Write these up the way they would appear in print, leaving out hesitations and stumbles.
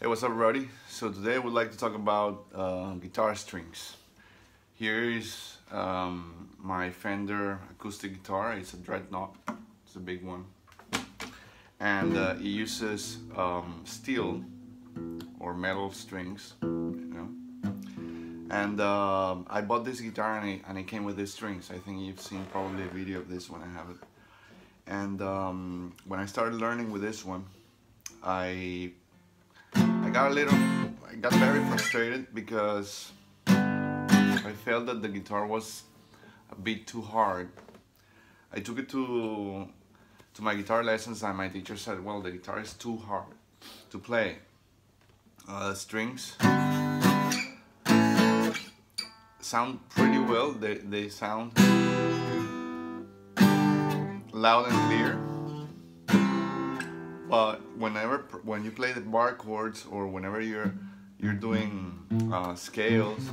Hey, what's up, everybody? So today I would like to talk about guitar strings. Here is my Fender acoustic guitar. It's a dreadnought. It's a big one, and it uses steel or metal strings, you know. And I bought this guitar and it came with these strings. I think you've seen probably a video of this when I have it. And when I started learning with this one, I got very frustrated because I felt that the guitar was a bit too hard. I took it to my guitar lessons and my teacher said, well, the guitar is too hard to play. Strings sound pretty well. They sound loud and clear. But when you play the bar chords or whenever you're doing scales,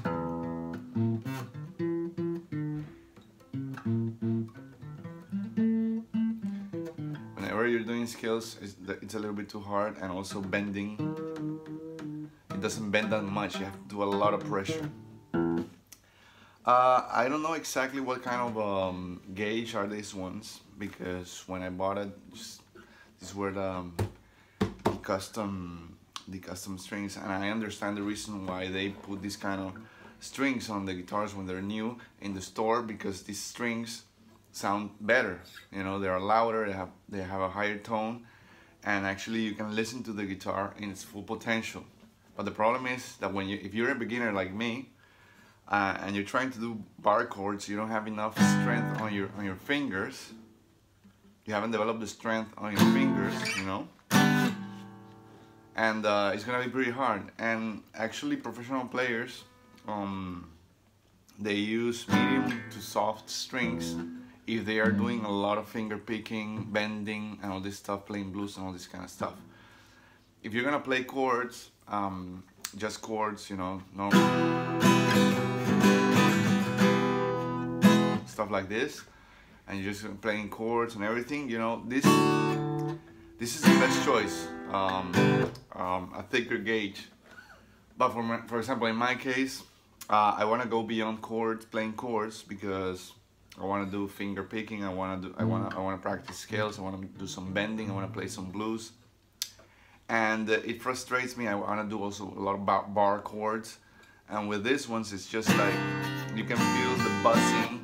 it's a little bit too hard, and also bending. It doesn't bend that much. You have to do a lot of pressure. I don't know exactly what kind of gauge are these ones, because when I bought it, these were the custom strings, and I understand the reason why they put these kind of strings on the guitars when they're new in the store, because these strings sound better. You know, they are louder, they have a higher tone, and actually you can listen to the guitar in its full potential. But the problem is that if you're a beginner like me, and you're trying to do bar chords, you don't have enough strength on your fingers. You haven't developed the strength on your fingers, you know, and it's gonna be pretty hard. And actually, professional players, they use medium to soft strings if they are doing a lot of finger picking, bending, and all this stuff, playing blues and all this kind of stuff. If you're gonna play chords, just chords, you know, normal stuff like this, and you're just playing chords and everything, you know, this is the best choice, a thicker gauge. But for example, in my case, I want to go beyond chords, playing chords, because I want to do finger picking. I want to practice scales. I want to do some bending. I want to play some blues, and it frustrates me. I want to do also a lot of bar chords, and with these ones, it's just like you can feel the buzzing,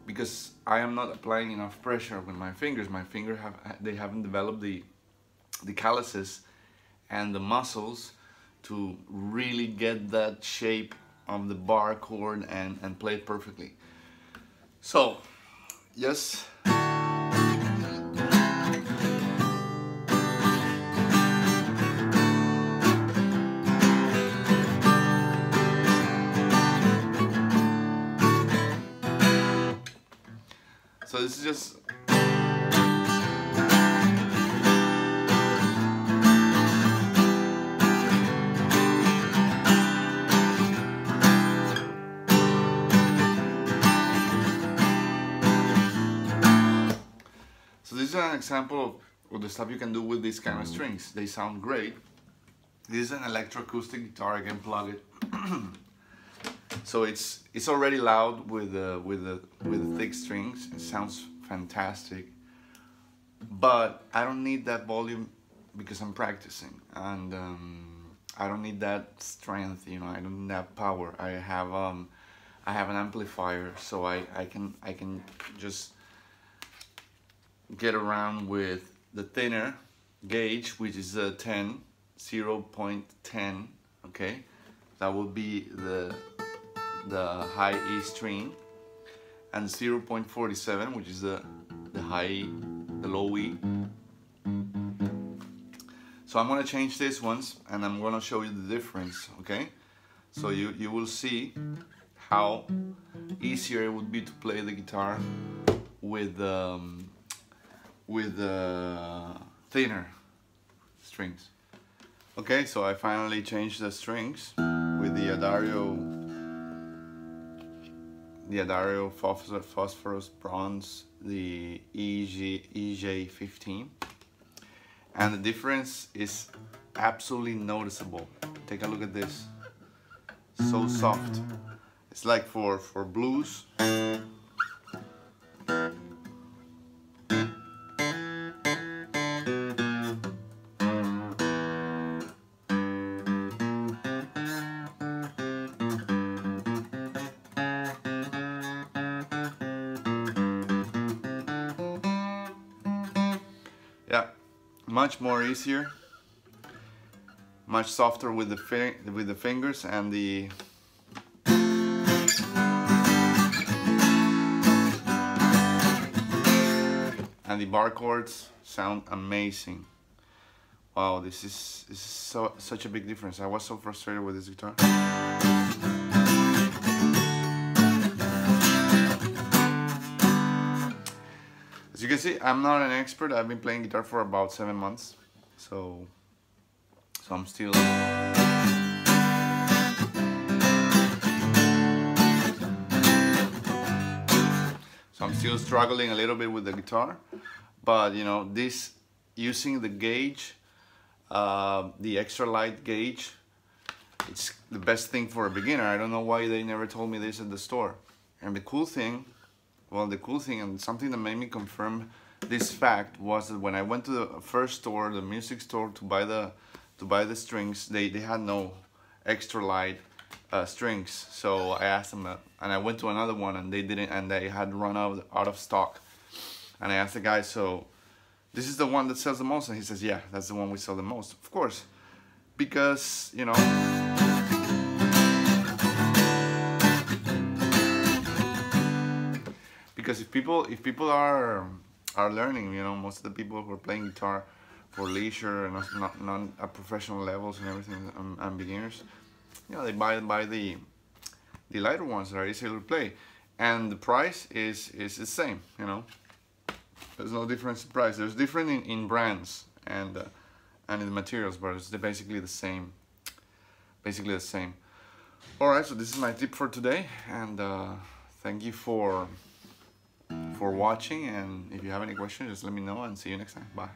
because I am not applying enough pressure with my fingers. My fingers haven't developed the calluses and the muscles to really get that shape of the bar chord and play it perfectly. So, yes. So this is just this is an example of the stuff you can do with these kind of strings. They sound great. This is an electroacoustic guitar. I can plug it. So it's already loud with the thick strings. It sounds fantastic, but I don't need that volume because I'm practicing, and I don't need that strength. You know, I don't need that power. I have an amplifier, so I can just get around with the thinner gauge, which is a 0.10. Okay, that would be the high E string, and 0.47, which is the low E. So I'm gonna change these ones, and I'm gonna show you the difference. Okay, so you will see how easier it would be to play the guitar with thinner strings. Okay, so I finally changed the strings with the D'Addario Phosphorus Bronze, the EJ15, and the difference is absolutely noticeable. Take a look at this. So soft. It's like for blues. Yeah, much more easier, much softer with the fingers, and the bar chords sound amazing. Wow, this is such a big difference. I was so frustrated with this guitar. As you can see, I'm not an expert. I've been playing guitar for about 7 months, so I'm still struggling a little bit with the guitar. But you know, this, using the gauge, the extra light gauge, it's the best thing for a beginner. I don't know why they never told me this at the store. And the cool thing, and something that made me confirm this fact, was that when I went to the first store, the music store, to buy the strings, they had no extra light strings. So I asked them, and I went to another one, and they didn't, and they had run out of stock. And I asked the guy, so this is the one that sells the most? And he says, yeah, that's the one we sell the most. Of course, because, you know, because if people are learning, you know, most of the people who are playing guitar for leisure and not at professional levels and everything, and beginners, you know, they buy the lighter ones that are easier to play, and the price is the same. You know, there's no difference in price. There's different in brands and in the materials, but it's basically the same. All right, so this is my tip for today, and thank you for watching. And if you have any questions, just let me know, and see you next time. Bye.